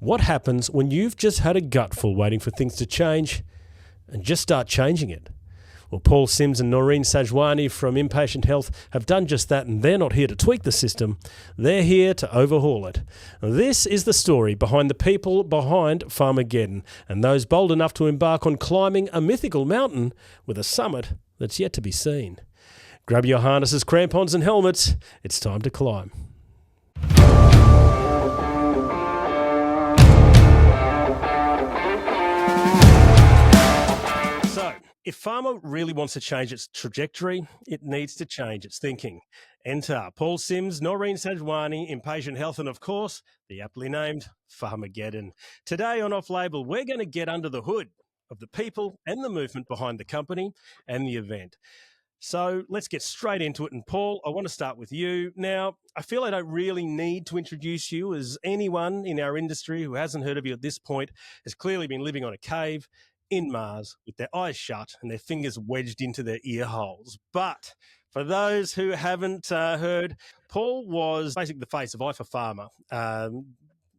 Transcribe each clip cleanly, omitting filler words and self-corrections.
What happens when you've just had a gutful waiting for things to change and just start changing it? Well, Paul Sims and Noreeen Sajwani from Impatient Health have done just that, and they're not here to tweak the system. They're here to overhaul it. This is the story behind the people behind Pharmageddon and those bold enough to embark on climbing a mythical mountain with a summit that's yet to be seen. Grab your harnesses, crampons and helmets. It's time to climb. If Pharma really wants to change its trajectory, it needs to change its thinking. Enter Paul Sims, Noreeen Sajwani, Impatient Health, and of course, the aptly named Pharmageddon. Today on Off Label, we're going to get under the hood of the people and the movement behind the company and the event. So let's get straight into it. And Paul, I want to start with you. Now, I feel I don't really need to introduce you, as anyone in our industry who hasn't heard of you at this point has clearly been living on a cave in Mars with their eyes shut and their fingers wedged into their ear holes. But for those who haven't heard, Paul was basically the face of Pharma, the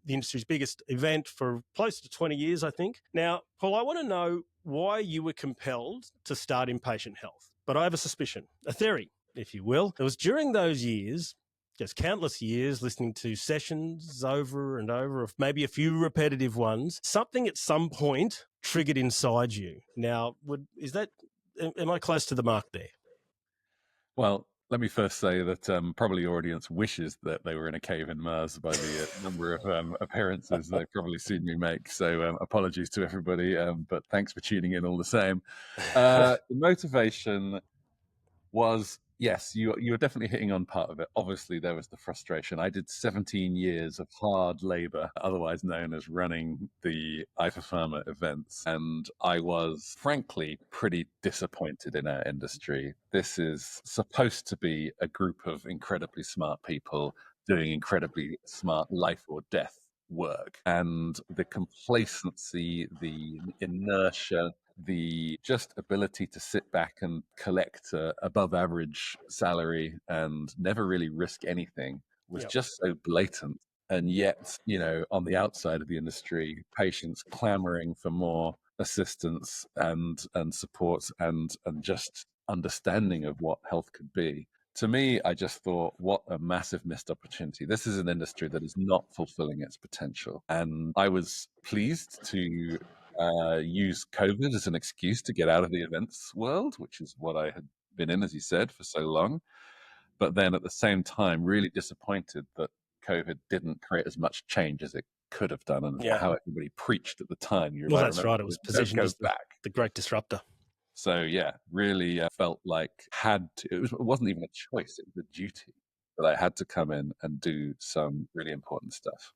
industry's biggest event for close to 20 years, I think. Now, Paul, I want to know why you were compelled to start Impatient Health. But I have a suspicion, a theory, if you will. It was during those years, just countless years, listening to sessions over and over, of maybe a few repetitive ones, something at some point triggered inside you. Now, am I close to the mark there? Well, let me first say that probably your audience wishes that they were in a cave in Mars by the number of appearances they've probably seen me make. So apologies to everybody, but thanks for tuning in all the same. The motivation was, yes, you were definitely hitting on part of it. Obviously, there was the frustration. I did 17 years of hard labor, otherwise known as running the Pharma events. And I was, frankly, pretty disappointed in our industry. This is supposed to be a group of incredibly smart people doing incredibly smart life or death work. And the complacency, the inertia, the just ability to sit back and collect a above average salary and never really risk anything was just so blatant. And yet, on the outside of the industry, patients clamoring for more assistance and support and just understanding of what health could be. To me, I just thought, what a massive missed opportunity. This is an industry that is not fulfilling its potential. And I was pleased to use COVID as an excuse to get out of the events world, which is what I had been in, as you said, for so long. But then at the same time, really disappointed that COVID didn't create as much change as it could have done, and how everybody preached at the time. That's right. It was positioned as the great disruptor. So yeah, really felt like it wasn't even a choice, it was a duty that I had to come in and do some really important stuff.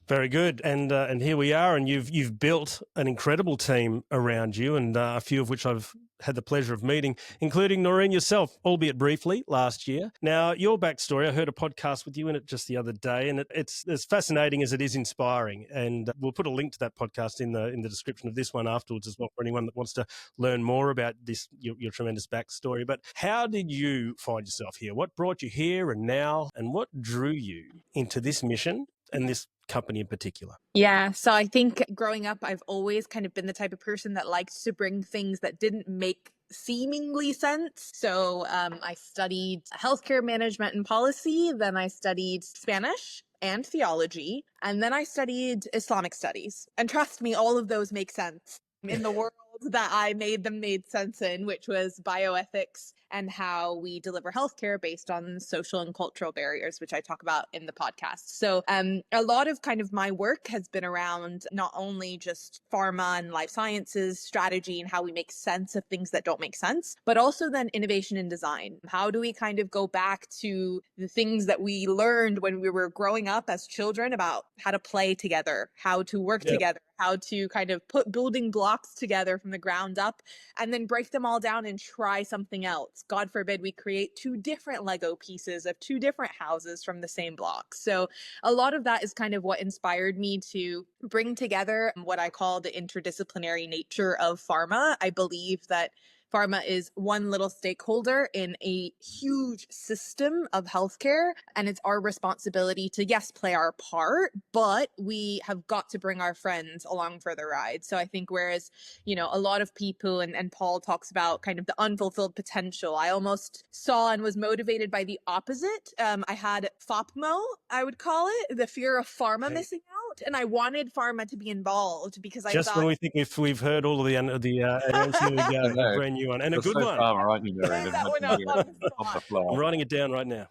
Very good, and here we are, and you've built an incredible team around you, and a few of which I've had the pleasure of meeting, including Noreen yourself, albeit briefly, last year. Now, your backstory, I heard a podcast with you in it just the other day, and it's as fascinating as it is inspiring. And we'll put a link to that podcast in the description of this one afterwards as well for anyone that wants to learn more about this your tremendous backstory. But how did you find yourself here? What brought you here and now, and what drew you into this mission and this company in particular? Yeah, so I think growing up, I've always kind of been the type of person that liked to bring things that didn't make seemingly sense. So I studied healthcare management and policy, then I studied Spanish and theology, and then I studied Islamic studies. And trust me, all of those make sense in the world that I made sense in, which was bioethics and how we deliver healthcare based on social and cultural barriers, which I talk about in the podcast. So a lot of kind of my work has been around not only just pharma and life sciences strategy and how we make sense of things that don't make sense, but also then innovation and design. How do we kind of go back to the things that we learned when we were growing up as children about how to play together, how to work together, how to kind of put building blocks together from the ground up and then break them all down and try something else. God forbid we create two different Lego pieces of two different houses from the same block. So a lot of that is kind of what inspired me to bring together what I call the interdisciplinary nature of pharma. I believe that pharma is one little stakeholder in a huge system of healthcare. And it's our responsibility to, yes, play our part, but we have got to bring our friends along for the ride. So I think whereas, a lot of people, and Paul talks about kind of the unfulfilled potential, I almost saw and was motivated by the opposite. I had FOPMO, I would call it, the fear of pharma missing out. And I wanted pharma to be involved because I Just thought... when we think if we've heard all of the answers, here we go, a brand new one, and a good so one. Pharma, aren't you, Noreen? That one up on the On the spot. fly. I'm writing it down right now.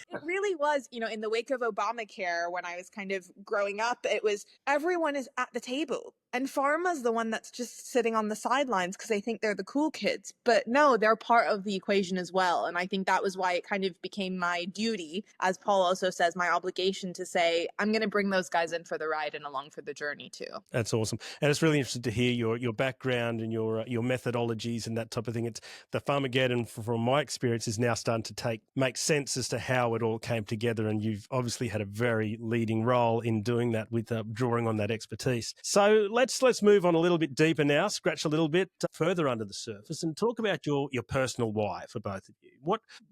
It really was, in the wake of Obamacare, when I was kind of growing up, it was everyone is at the table. And pharma's the one that's just sitting on the sidelines because they think they're the cool kids. But no, they're part of the equation as well. And I think that was why it kind of became my duty, as Paul also says, my obligation to say, I'm going to bring those guys in for the ride and along for the journey too. That's awesome. And it's really interesting to hear your background and your methodologies and that type of thing. It's the Pharmageddon, from my experience, is now starting to make sense as to how it all came together. And you've obviously had a very leading role in doing that with drawing on that expertise. So let's move on a little bit deeper now, scratch a little bit further under the surface and talk about your personal why for both of you.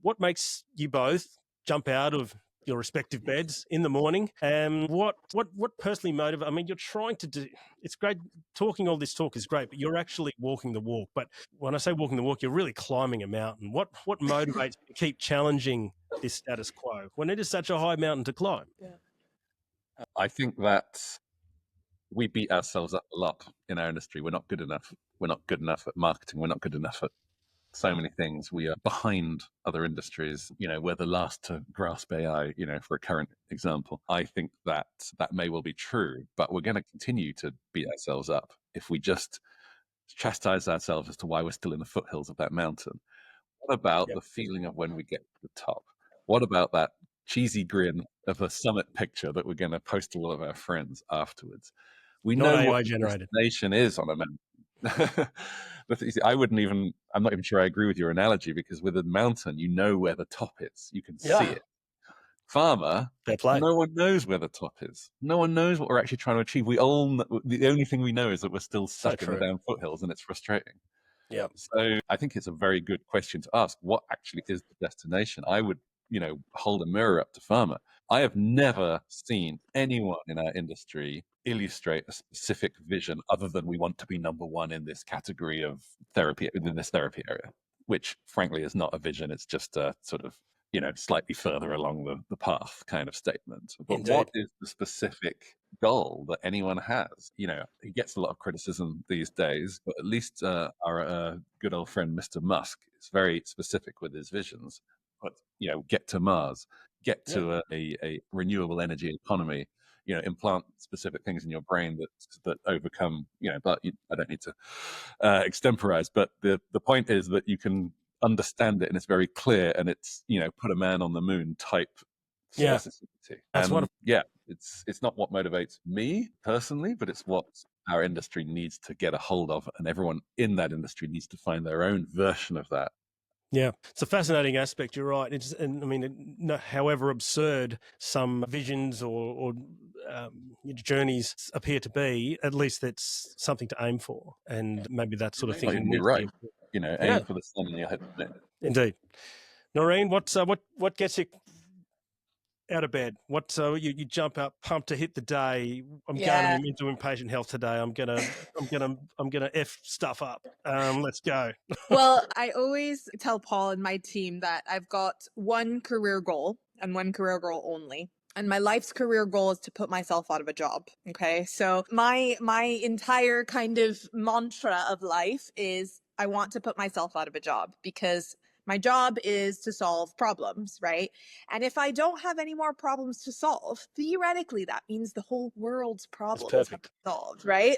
What makes you both jump out of your respective beds in the morning, and what personally motivates? I mean, you're trying to do, it's great talking, all this talk is great, but you're actually walking the walk. But when I say walking the walk, you're really climbing a mountain. What motivates you to keep challenging this status quo when it is such a high mountain to climb? Yeah. I think that we beat ourselves up a lot in our industry. We're not good enough. We're not good enough at marketing. We're not good enough at so many things. We are behind other industries. We're the last to grasp AI, for a current example. I think that may well be true, but we're going to continue to beat ourselves up if we just chastise ourselves as to why we're still in the foothills of that mountain. What about the feeling of when we get to the top? What about that cheesy grin of a summit picture that we're going to post to all of our friends afterwards? We Not know AI what the generated. destination is on a mountain. But I'm not even sure I agree with your analogy, because with a mountain, you know where the top is. You can see it. Pharma, Fair play. no one knows where the top is. No one knows what we're actually trying to achieve. The only thing we know is that we're still stuck in the damn foothills, and it's frustrating. Yeah. So I think it's a very good question to ask. What actually is the destination? I would, hold a mirror up to Pharma. I have never seen anyone in our industry illustrate a specific vision other than we want to be number one in this category of therapy, in this therapy area, which frankly is not a vision. It's just a sort of, slightly further along the path kind of statement. But Indeed. What is the specific goal that anyone has? He gets a lot of criticism these days, but at least our good old friend Mr. Musk is very specific with his visions. But get to Mars, get to a renewable energy economy, implant specific things in your brain that overcome, but I don't need to extemporize. But the point is that you can understand it and it's very clear, and it's, put a man on the moon type specificity. That's wonderful. It's not what motivates me personally, but it's what our industry needs to get a hold of, and everyone in that industry needs to find their own version of that. Yeah, it's a fascinating aspect. You're right. However absurd some visions or journeys appear to be, at least that's something to aim for, and maybe that sort of thing. You're right. Aim for the sun and you'll hit the moon. Indeed. Noreen, what gets you out of bed? You jump up, pumped to hit the day. I'm going into Impatient Health today. I'm gonna F stuff up. Let's go. Well, I always tell Paul and my team that I've got one career goal and one career goal only. And my life's career goal is to put myself out of a job. Okay. So my entire kind of mantra of life is I want to put myself out of a job, because my job is to solve problems, right? And if I don't have any more problems to solve, theoretically, that means the whole world's problems have been solved, right?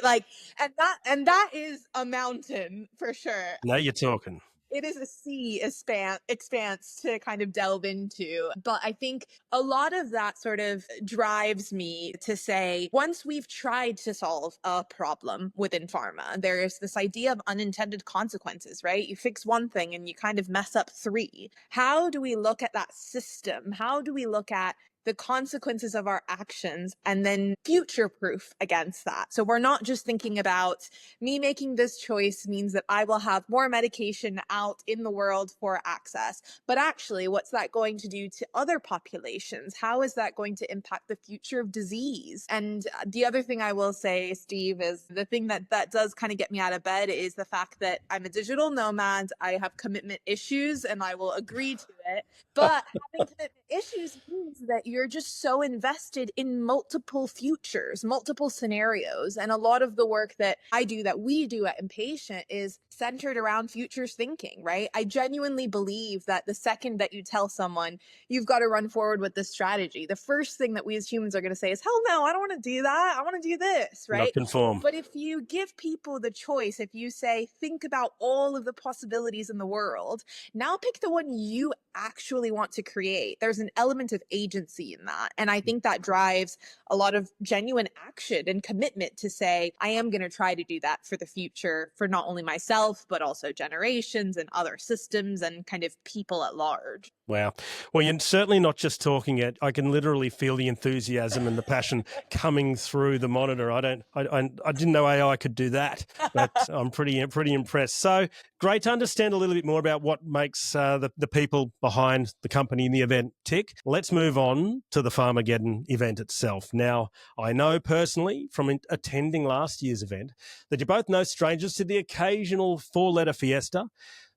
And that is a mountain for sure. Now you're talking. It is a sea expanse to kind of delve into. But I think a lot of that sort of drives me to say, once we've tried to solve a problem within pharma, there is this idea of unintended consequences, right? You fix one thing and you kind of mess up three. How do we look at that system? How do we look at the consequences of our actions and then future proof against that. So we're not just thinking about me making this choice means that I will have more medication out in the world for access, but actually what's that going to do to other populations? How is that going to impact the future of disease? And the other thing I will say, Steve, is the thing that does kind of get me out of bed is the fact that I'm a digital nomad. I have commitment issues and I will agree to it. But having commitment issues means that you're just so invested in multiple futures, multiple scenarios. And a lot of the work that I do, that we do at Impatient, is centered around futures thinking, right? I genuinely believe that the second that you tell someone you've got to run forward with this strategy, the first thing that we as humans are going to say is, hell no, I don't want to do that. I want to do this, right? Not conform. But if you give people the choice, if you say, think about all of the possibilities in the world, now pick the one you actually want to create. There's an element of agency in that. And I think that drives a lot of genuine action and commitment to say, I am going to try to do that for the future, for not only myself, but also generations and other systems and kind of people at large. Wow. Well, you're certainly not just talking it. I can literally feel the enthusiasm and the passion coming through the monitor. I didn't know AI could do that, but I'm pretty impressed. So great to understand a little bit more about what makes the people behind the company and the event tick. Let's move on to the Pharmageddon event itself. Now, I know personally from attending last year's event that you're both no strangers to the occasional four-letter fiesta.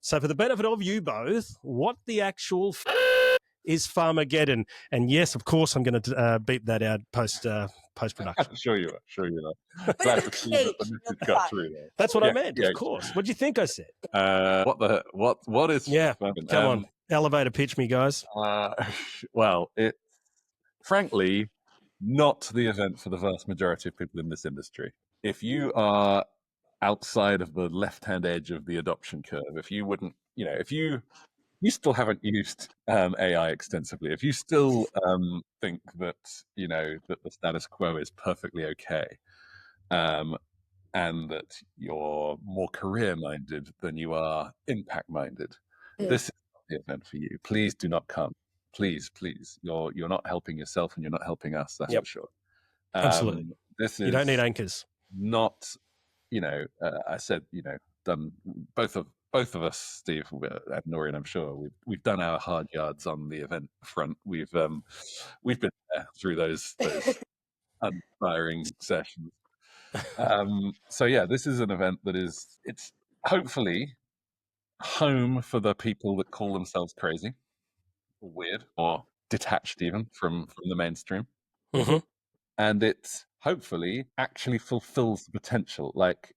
So for the benefit of you both, what the actual is Pharmageddon? And yes, of course, I'm going to beep that out post-production. Sure you are. But Glad it's to see that the cake, message not got the through there. That's what Yeah, I meant, yeah. of course. What do you think I said? What is Yeah, Pharmageddon? come on. Elevator pitch me, guys. Well, it's frankly not the event for the vast majority of people in this industry. If you are outside of the left-hand edge of the adoption curve, if you wouldn't, if you still haven't used AI extensively, if you still think that, that the status quo is perfectly okay, and that you're more career-minded than you are impact-minded, this is not the event for you. Please do not come. Please. You're not helping yourself and you're not helping us, that's for sure. Absolutely. This is You don't need anchors. not, I said, done both of us, Steve and Noreen, I'm sure we've done our hard yards on the event front. We've been there through those untiring sessions. So yeah, this is an event that it's hopefully home for the people that call themselves crazy, or weird, or detached even from the mainstream. Mm-hmm. And it hopefully actually fulfills the potential. Like,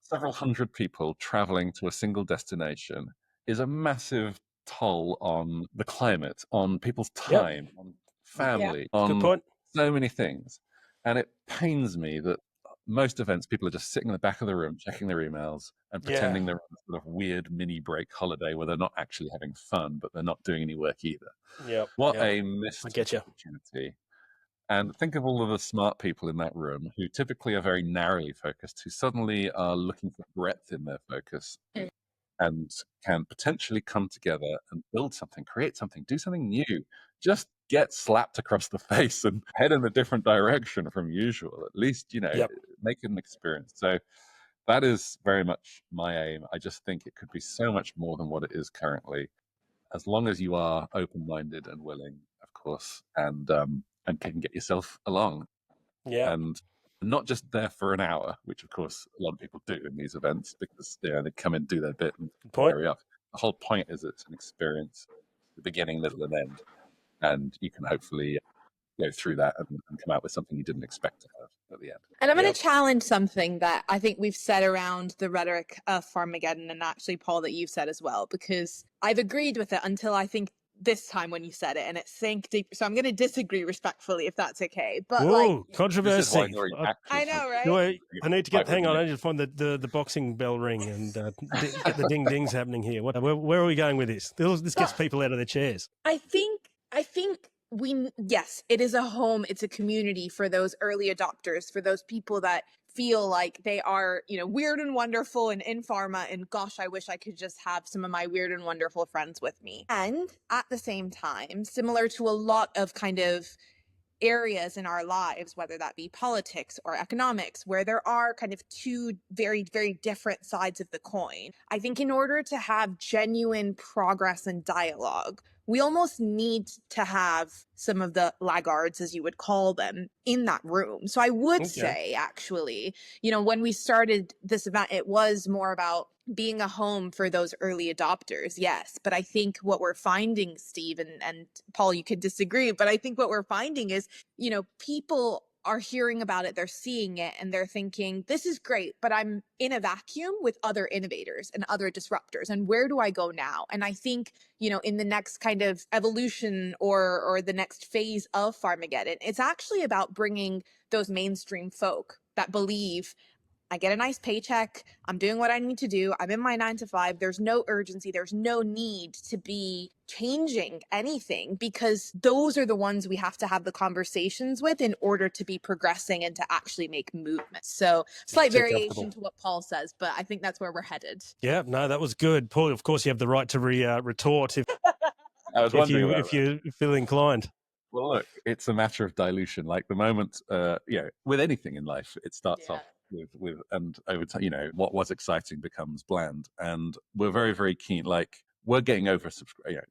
several hundred people traveling to a single destination is a massive toll on the climate, on people's time, on family, Good on point. so many things. And it pains me that most events, people are just sitting in the back of the room, checking their emails and pretending they're on a sort of weird mini break holiday where they're not actually having fun, but they're not doing any work either. What a missed opportunity. And think of all of the smart people in that room who typically are very narrowly focused, who suddenly are looking for breadth in their focus and can potentially come together and build something, create something, do something new, just get slapped across the face and head in a different direction from usual. At least, make it an experience. So that is very much my aim. I just think it could be so much more than what it is currently, as long as you are open-minded and willing, of course, and can get yourself along. And not just there for an hour, which of course a lot of people do in these events because they come in, do their bit and carry up. The whole point is it's an experience, the beginning, middle, and end. And you can hopefully go through that and come out with something you didn't expect to have at the end. And I'm going to challenge something that I think we've said around the rhetoric of Pharmageddon, and actually, Paul, that you've said as well, because I've agreed with it until I think this time when you said it, and it sank deep. So I'm going to disagree respectfully, if that's okay. But controversy. I know, right? I need to hang on. I need to find the boxing bell ring and get the ding dings happening here. Where are we going with this? This gets people out of their chairs. I think Yes, it is a home, it's a community for those early adopters, for those people that feel like they are, weird and wonderful and in pharma, and gosh, I wish I could just have some of my weird and wonderful friends with me. And at the same time, similar to a lot of kind of areas in our lives, whether that be politics or economics, where there are kind of two very, very different sides of the coin. I think in order to have genuine progress and dialogue, we almost need to have some of the laggards, as you would call them, in that room. So I would say, actually, when we started this event, it was more about being a home for those early adopters, yes. But I think what we're finding, Steve, and Paul, you could disagree, but I think what we're finding is, people are hearing about it, they're seeing it, and they're thinking, this is great, but I'm in a vacuum with other innovators and other disruptors. And where do I go now? And I think, in the next kind of evolution or the next phase of Pharmageddon, it's actually about bringing those mainstream folk that believe, I get a nice paycheck, I'm doing what I need to do, I'm in my 9 to 5, there's no urgency, there's no need to be changing anything, because those are the ones we have to have the conversations with in order to be progressing and to actually make movements. So slight variation to what Paul says, but I think that's where we're headed. Yeah, no, that was good. Paul, of course, you have the right to retort if, I was wondering if you feel inclined. Well, look, it's a matter of dilution. Like the moment, with anything in life, it starts off with and over time, what was exciting becomes bland. And we're very, very keen. Like we're getting over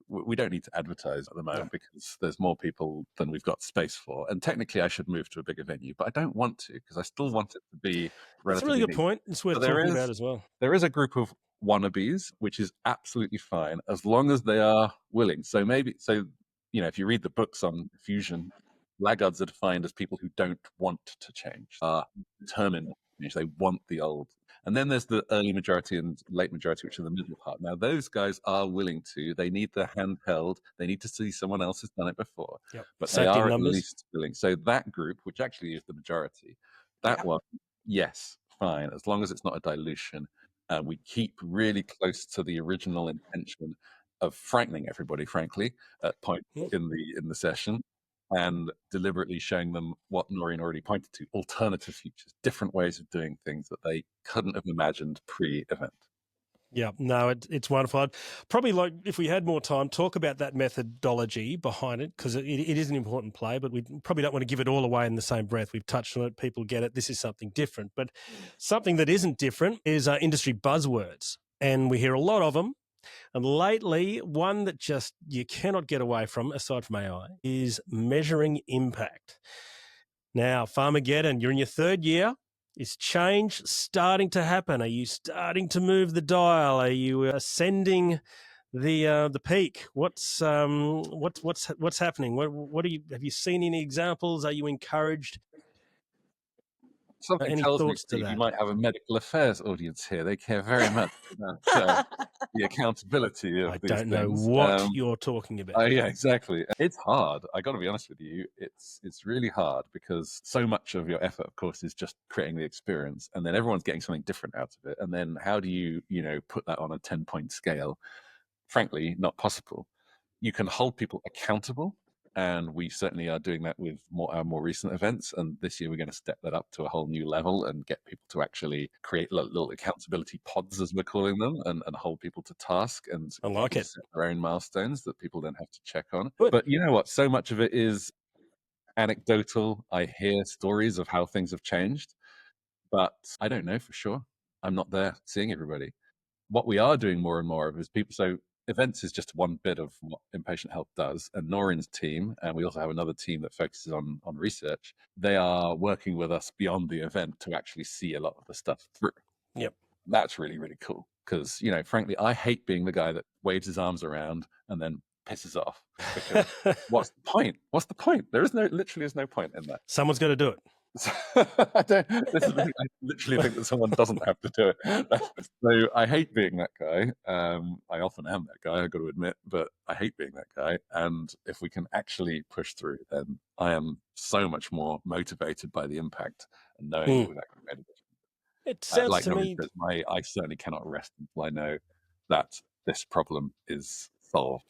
we don't need to advertise at the moment because there's more people than we've got space for. And technically, I should move to a bigger venue, but I don't want to because I still want it to be relatively. That's a really good point. It's worth talking about as well. There is a group of wannabes, which is absolutely fine as long as they are willing. So if you read the books on fusion, laggards are defined as people who don't want to change, are determined to change. They want the old. And then there's the early majority and late majority, which are the middle part. Now, those guys are willing to. They need their hand held. They need to see someone else has done it before. Yep. But they are at least willing. So that group, which actually is the majority, that one, yes, fine, as long as it's not a dilution. We keep really close to the original intention of frightening everybody, frankly, at point in the session, and deliberately showing them what Noreen already pointed to: alternative futures, different ways of doing things that they couldn't have imagined pre-event. Yeah, no, it's wonderful. I'd probably like, if we had more time, talk about that methodology behind it, because it is an important play, but we probably don't want to give it all away in the same breath. We've touched on it. People get it. This is something different. But something that isn't different is industry buzzwords. And we hear a lot of them. And lately, one that just you cannot get away from, aside from AI, is measuring impact. Now, Pharmageddon, you're in your 3rd year. Is change starting to happen? Are you starting to move the dial? Are you ascending the peak? What's happening? What have you seen any examples? Are you encouraged? Something tells me, Steve, you might have a medical affairs audience here. They care very much about the accountability of these things. I don't know what you're talking about. Yeah, exactly. It's hard. I got to be honest with you. It's really hard because so much of your effort, of course, is just creating the experience, and then everyone's getting something different out of it. And then how do you put that on a 10-point scale? Frankly, not possible. You can hold people accountable. And we certainly are doing that with our more recent events. And this year, we're going to step that up to a whole new level and get people to actually create little accountability pods, as we're calling them, and hold people to task and set their own milestones that people then have to check on. But you know what? So much of it is anecdotal. I hear stories of how things have changed, but I don't know for sure. I'm not there seeing everybody. What we are doing more and more of is people. So events is just one bit of what Impatient Health does, and Noreen's team, and we also have another team that focuses on research. They are working with us beyond the event to actually see a lot of the stuff through. Yep, that's really, really cool because frankly, I hate being the guy that waves his arms around and then pisses off. Because what's the point? What's the point? There is literally is no point in that. Someone's got to do it. I literally think that someone doesn't have to do it. So I hate being that guy. I often am that guy, I've got to admit, but I hate being that guy. And if we can actually push through, then I am so much more motivated by the impact and knowing that we've actually made a difference. It sounds to me... I certainly cannot rest until I know that this problem is solved.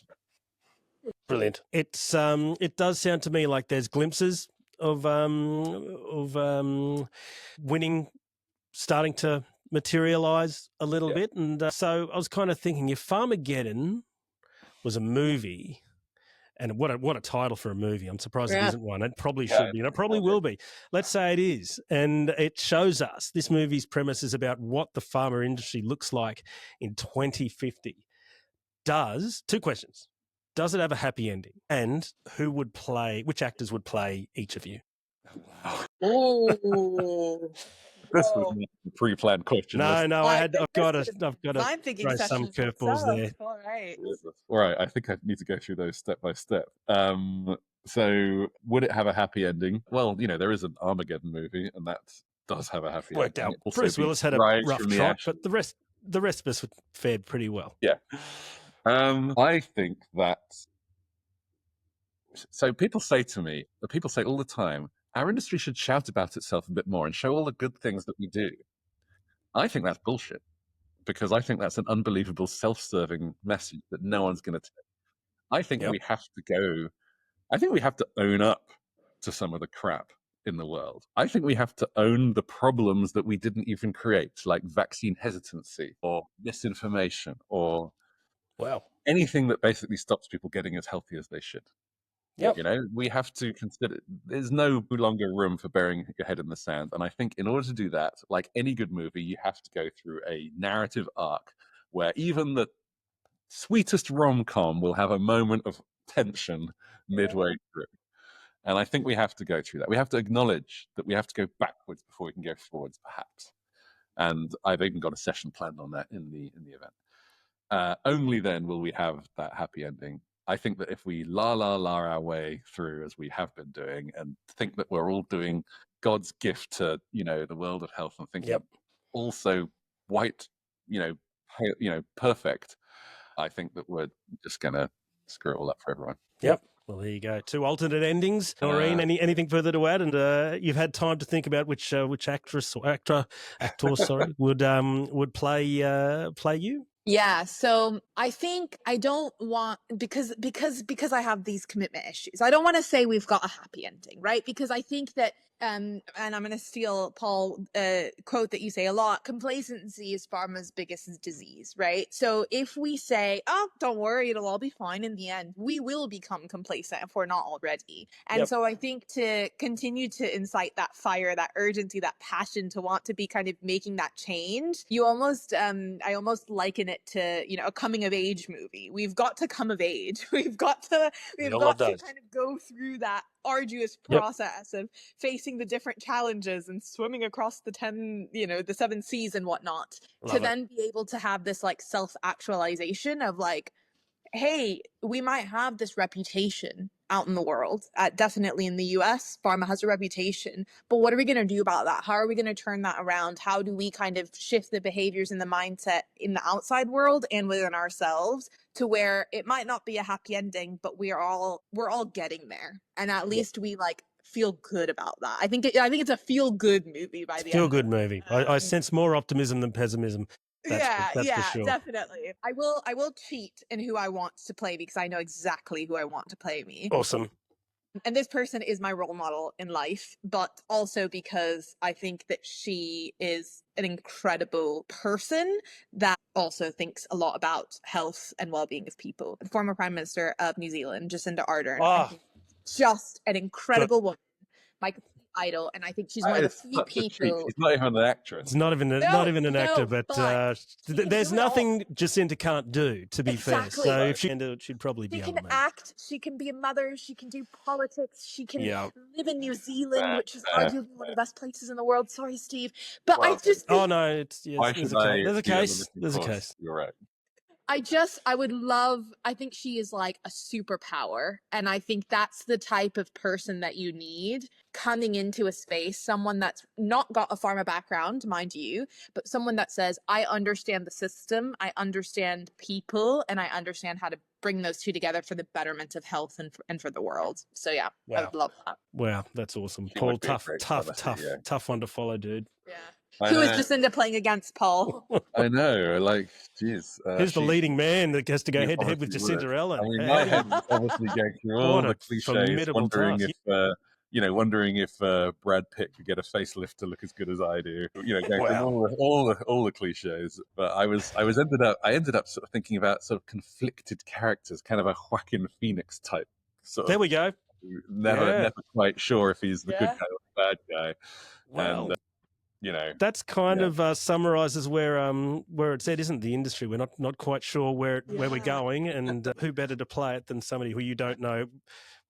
Brilliant. It's it does sound to me like there's glimpses of winning starting to materialize a little bit, and so I was kind of thinking if Pharmageddon was a movie. And what a title for a movie. I'm surprised it isn't one. It probably should be. And it probably will be. Let's say it is. And it shows us this movie's premise is about what the pharma industry looks like in 2050. Two questions. Does it have a happy ending? And which actors would play each of you? Oh. This was not a pre-planned question. No, I've got to I'm thinking throw some curveballs there. All right. All right, I think I need to go through those step by step. So would it have a happy ending? Well, there is an Armageddon movie, and that does have a happy Worked ending. out. Bruce Willis had a rough trot, but the rest of us fared pretty well. Yeah. I think that. So people say all the time, our industry should shout about itself a bit more and show all the good things that we do. I think that's bullshit, because I think that's an unbelievable self-serving message that no one's going to take. I think we have to own up to some of the crap in the world. I think we have to own the problems that we didn't even create, like vaccine hesitancy or misinformation or anything that basically stops people getting as healthy as they should. Yep. We have to consider there's no longer room for burying your head in the sand. And I think in order to do that, like any good movie, you have to go through a narrative arc where even the sweetest rom-com will have a moment of tension midway through. And I think we have to go through that. We have to acknowledge that we have to go backwards before we can go forwards, perhaps. And I've even got a session planned on that in the event. Only then will we have that happy ending. I think that if we la our way through, as we have been doing, and think that we're all doing God's gift to the world of health, and thinking also white, perfect, I think that we're just gonna screw it all up for everyone. Yep. Well, there you go. Two alternate endings. Noreen, anything further to add? And you've had time to think about which actress or actor, sorry, would play you. Yeah, so I think I don't want because I have these commitment issues. I don't want to say we've got a happy ending, right? Because I think that and I'm going to steal Paul quote that you say a lot, complacency is pharma's biggest disease, right? So if we say, oh, don't worry, it'll all be fine in the end, we will become complacent if we're not already. And so I think to continue to incite that fire, that urgency, that passion to want to be kind of making that change, you almost, I almost liken it to, a coming of age movie. We've got to come of age. We've got to kind of go through that arduous process of facing the different challenges and swimming across the 7 seas and whatnot. Then be able to have this like self-actualization of like, hey, we might have this reputation out in the world, definitely in the US, pharma has a reputation, but what are we going to do about that? How are we going to turn that around? How do we kind of shift the behaviors and the mindset in the outside world and within ourselves to where it might not be a happy ending, but we're all getting there, and at least we like feel good about that. I think it's a feel good movie by the end. Feel good movie. I sense more optimism than pessimism. That's for sure. Definitely. I will cheat in who I want to play because I know exactly who I want to play me. Awesome. And this person is my role model in life, but also because I think that she is an incredible person that also thinks a lot about health and well-being of people. The former Prime Minister of New Zealand, Jacinda Ardern, just an incredible woman. My idol, and I think she's one of the few people. She's not even an actress. It's not even an actor, but there's nothing Jacinda can't do. To be fair, so if she'd probably be. She can act. She can be a mother. She can do politics. She can live in New Zealand, which is arguably one of the best places in the world. Sorry, Steve, but I just. Oh no, there's a case. There's a case. You're right. I think she is like a superpower. And I think that's the type of person that you need coming into a space, someone that's not got a pharma background, mind you, but someone that says, I understand the system, I understand people, and I understand how to bring those two together for the betterment of health and for the world. So I would love that. Wow, that's awesome. Paul, tough one to follow, dude. Yeah. I Who is know. Jacinda playing against, Paul? I know. Like, geez. Who's the leading man that has to go She head to head with obviously would. Jacinda Ellen? I mean, How my do you- head was obviously going through all What the a cliches, formidable task. wondering if Brad Pitt could get a facelift to look as good as I do. Going through Wow. all the cliches. But I ended up sort of thinking about sort of conflicted characters, kind of a Joaquin Phoenix type sort There of. we go. Never, Yeah. never quite sure if he's the good Yeah. guy or the bad guy. Well, And that's kind yeah. of summarises where it's at, isn't the industry? We're not quite sure where we're going, and who better to play it than somebody who you don't know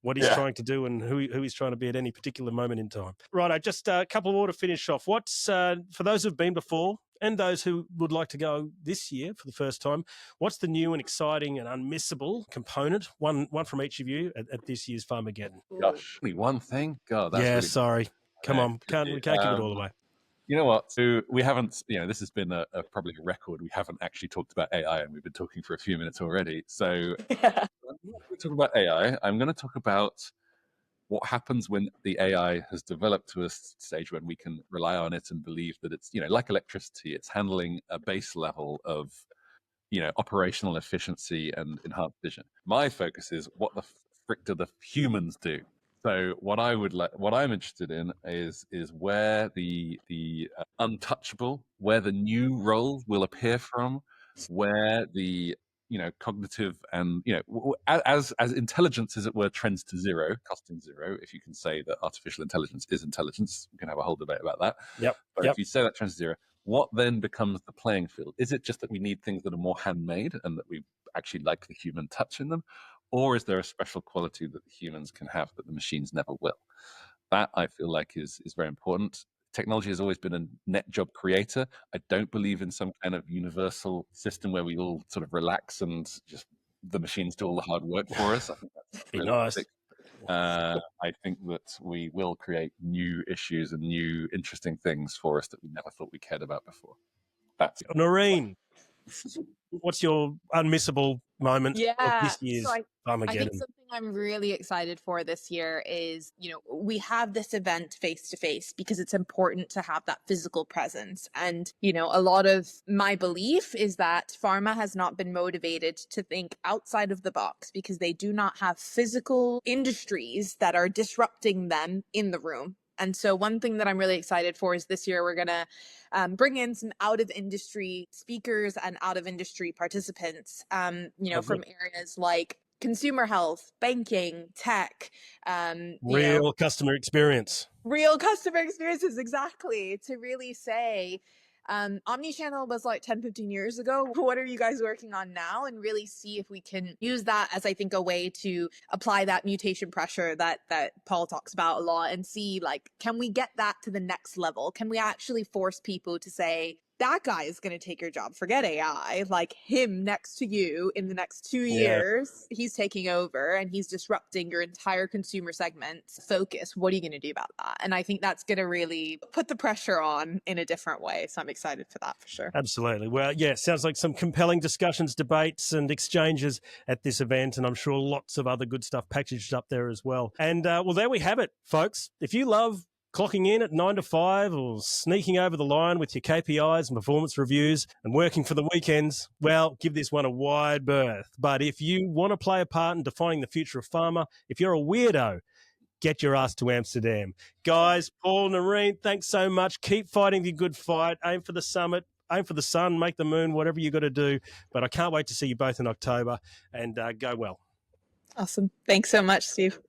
what he's trying to do and who he's trying to be at any particular moment in time. Right, just a couple more to finish off. What's for those who've been before and those who would like to go this year for the first time, what's the new and exciting and unmissable component? One from each of you at this year's Pharmageddon. Gosh, only one thing. God, that's Yeah, really. sorry. Come on, we can't give it all away. You know what? So we haven't, this has been probably a record. We haven't actually talked about AI, and we've been talking for a few minutes already. So I'm not going to talk about AI. I'm going to talk about what happens when the AI has developed to a stage when we can rely on it and believe that it's, like electricity, it's handling a base level of, operational efficiency and enhanced vision. My focus is what the frick do the humans do? So what I'm interested in is where the untouchable, where the new roles will appear from, where the cognitive and as intelligence, as it were, trends to zero, costing zero. If you can say that artificial intelligence is intelligence, we can have a whole debate about that. Yep. But if you say that trends to zero, what then becomes the playing field? Is it just that we need things that are more handmade and that we actually like the human touch in them? Or is there a special quality that the humans can have that the machines never will? That I feel like is very important. Technology has always been a net job creator. I don't believe in some kind of universal system where we all sort of relax and just the machines do all the hard work for us. I think that's Be realistic. nice. I think that we will create new issues and new interesting things for us that we never thought we cared about before. That's Noreen, what's your unmissable moment of this year's Pharmageddon? I think something I'm really excited for this year is, we have this event face to face because it's important to have that physical presence. And, a lot of my belief is that pharma has not been motivated to think outside of the box because they do not have physical industries that are disrupting them in the room. And so one thing that I'm really excited for is this year we're going to bring in some out-of-industry speakers and out-of-industry participants, from areas like consumer health, banking, tech. Real customer experience. Real customer experiences, exactly, to really say, omnichannel was like 10, 15 years ago. What are you guys working on now? And really see if we can use that as, I think, a way to apply that mutation pressure that Paul talks about a lot and see, like, can we get that to the next level? Can we actually force people to say, that guy is going to take your job. Forget AI. Like him next to you in the next 2 years, he's taking over and he's disrupting your entire consumer segment's focus. What are you going to do about that? And I think that's going to really put the pressure on in a different way. So I'm excited for that for sure. Absolutely. Well, yeah, sounds like some compelling discussions, debates and exchanges at this event. And I'm sure lots of other good stuff packaged up there as well. And well, there we have it, folks. If you love clocking in at 9 to 5 or sneaking over the line with your KPIs and performance reviews and working for the weekends, well, give this one a wide berth. But if you want to play a part in defining the future of pharma, if you're a weirdo, get your ass to Amsterdam. Guys, Paul, Noreen, thanks so much. Keep fighting the good fight. Aim for the summit. Aim for the sun, make the moon, whatever you got to do. But I can't wait to see you both in October and go well. Awesome. Thanks so much, Steve.